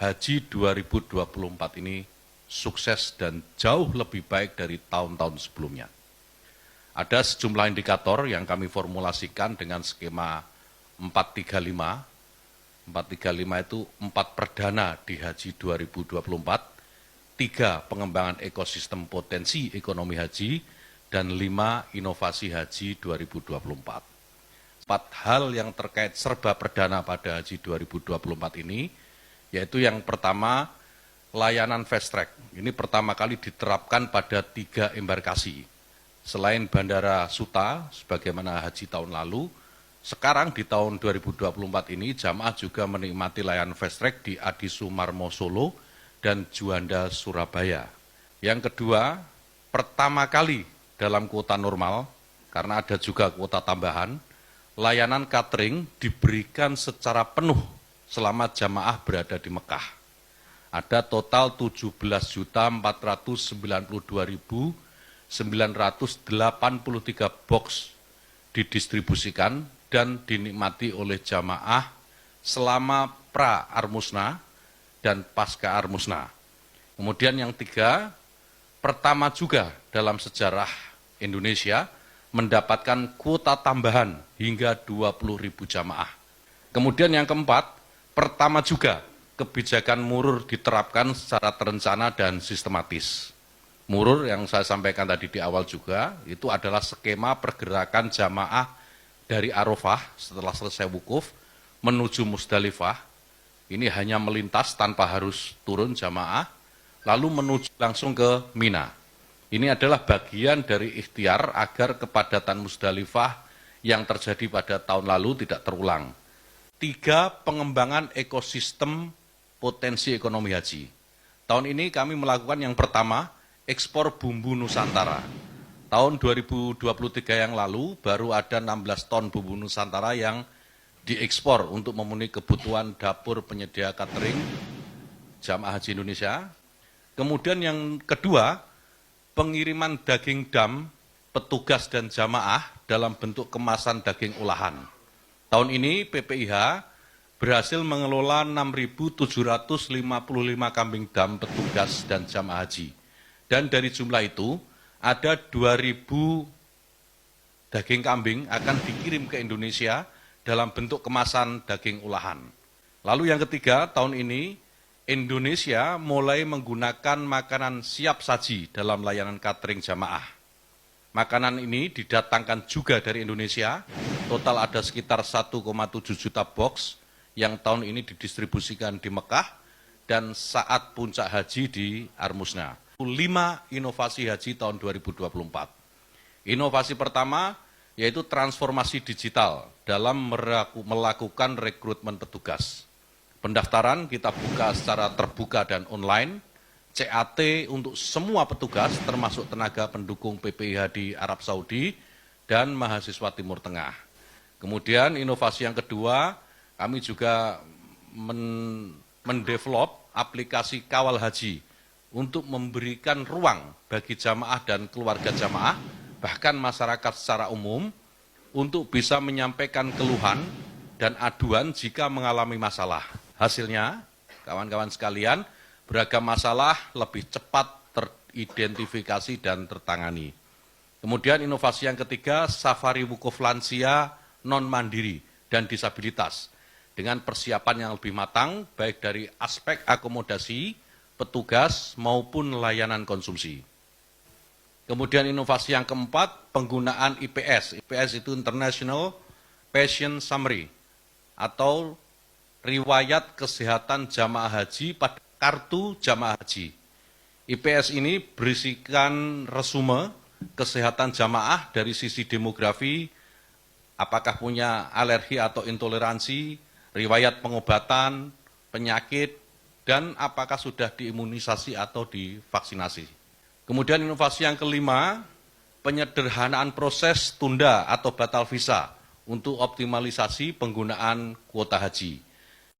Haji 2024 ini sukses dan jauh lebih baik dari tahun-tahun sebelumnya. Ada sejumlah indikator yang kami formulasikan dengan skema 435. 435 itu 4 perdana di Haji 2024, 3 pengembangan ekosistem potensi ekonomi haji, dan 5 inovasi haji 2024. 4 hal yang terkait serba perdana pada Haji 2024 ini, yaitu yang pertama, layanan fast track. Ini pertama kali diterapkan pada 3 embarkasi. Selain Bandara Suta, sebagaimana haji tahun lalu, sekarang di tahun 2024 ini jamaah juga menikmati layanan fast track di Adi Sumarmo Solo dan Juanda Surabaya. Yang kedua, pertama kali dalam kuota normal, karena ada juga kuota tambahan, layanan catering diberikan secara penuh selama jamaah berada di Mekah. Ada total 17.492.983 box didistribusikan dan dinikmati oleh jamaah selama pra-Armusna dan pasca Armusna. Kemudian yang 3, pertama juga dalam sejarah Indonesia mendapatkan kuota tambahan hingga 20.000 jamaah. Kemudian yang keempat, pertama juga kebijakan murur diterapkan secara terencana dan sistematis. Murur yang saya sampaikan tadi di awal juga, itu adalah skema pergerakan jamaah dari Arafah setelah selesai wukuf menuju Musdalifah. Ini hanya melintas tanpa harus turun jamaah, lalu menuju langsung ke Mina. Ini adalah bagian dari ikhtiar agar kepadatan Musdalifah yang terjadi pada tahun lalu tidak terulang. 3, pengembangan ekosistem potensi ekonomi haji. Tahun ini kami melakukan yang pertama, ekspor bumbu Nusantara. Tahun 2023 yang lalu baru ada 16 ton bumbu Nusantara yang diekspor untuk memenuhi kebutuhan dapur penyedia catering jamaah haji Indonesia. Kemudian yang kedua, pengiriman daging dam, petugas dan jamaah dalam bentuk kemasan daging olahan. Tahun ini PPIH berhasil mengelola 6.755 kambing dam petugas dan jamaah haji. Dan dari jumlah itu, ada 2.000 daging kambing akan dikirim ke Indonesia dalam bentuk kemasan daging olahan. Lalu yang ketiga, tahun ini Indonesia mulai menggunakan makanan siap saji dalam layanan catering jamaah. Makanan ini didatangkan juga dari Indonesia, total ada sekitar 1,7 juta box yang tahun ini didistribusikan di Mekah dan saat puncak haji di Armusna. 5 inovasi haji tahun 2024. Inovasi pertama yaitu transformasi digital dalam melakukan rekrutmen petugas. Pendaftaran kita buka secara terbuka dan online, CAT untuk semua petugas termasuk tenaga pendukung PPIH di Arab Saudi dan mahasiswa Timur Tengah. Kemudian inovasi yang kedua, kami juga mendevelop aplikasi kawal haji untuk memberikan ruang bagi jamaah dan keluarga jamaah, bahkan masyarakat secara umum, untuk bisa menyampaikan keluhan dan aduan jika mengalami masalah. Hasilnya, kawan-kawan sekalian, beragam masalah lebih cepat teridentifikasi dan tertangani. Kemudian inovasi yang ketiga, safari wukuf lansia non-mandiri dan disabilitas, dengan persiapan yang lebih matang, baik dari aspek akomodasi, petugas maupun layanan konsumsi. Kemudian inovasi yang keempat, penggunaan IPS. IPS itu International Patient Summary atau riwayat kesehatan jamaah haji pada kartu jamaah haji. IPS ini berisikan resume kesehatan jamaah dari sisi demografi, apakah punya alergi atau intoleransi, riwayat pengobatan, penyakit, dan apakah sudah diimunisasi atau divaksinasi. Kemudian inovasi yang kelima, penyederhanaan proses tunda atau batal visa untuk optimalisasi penggunaan kuota haji.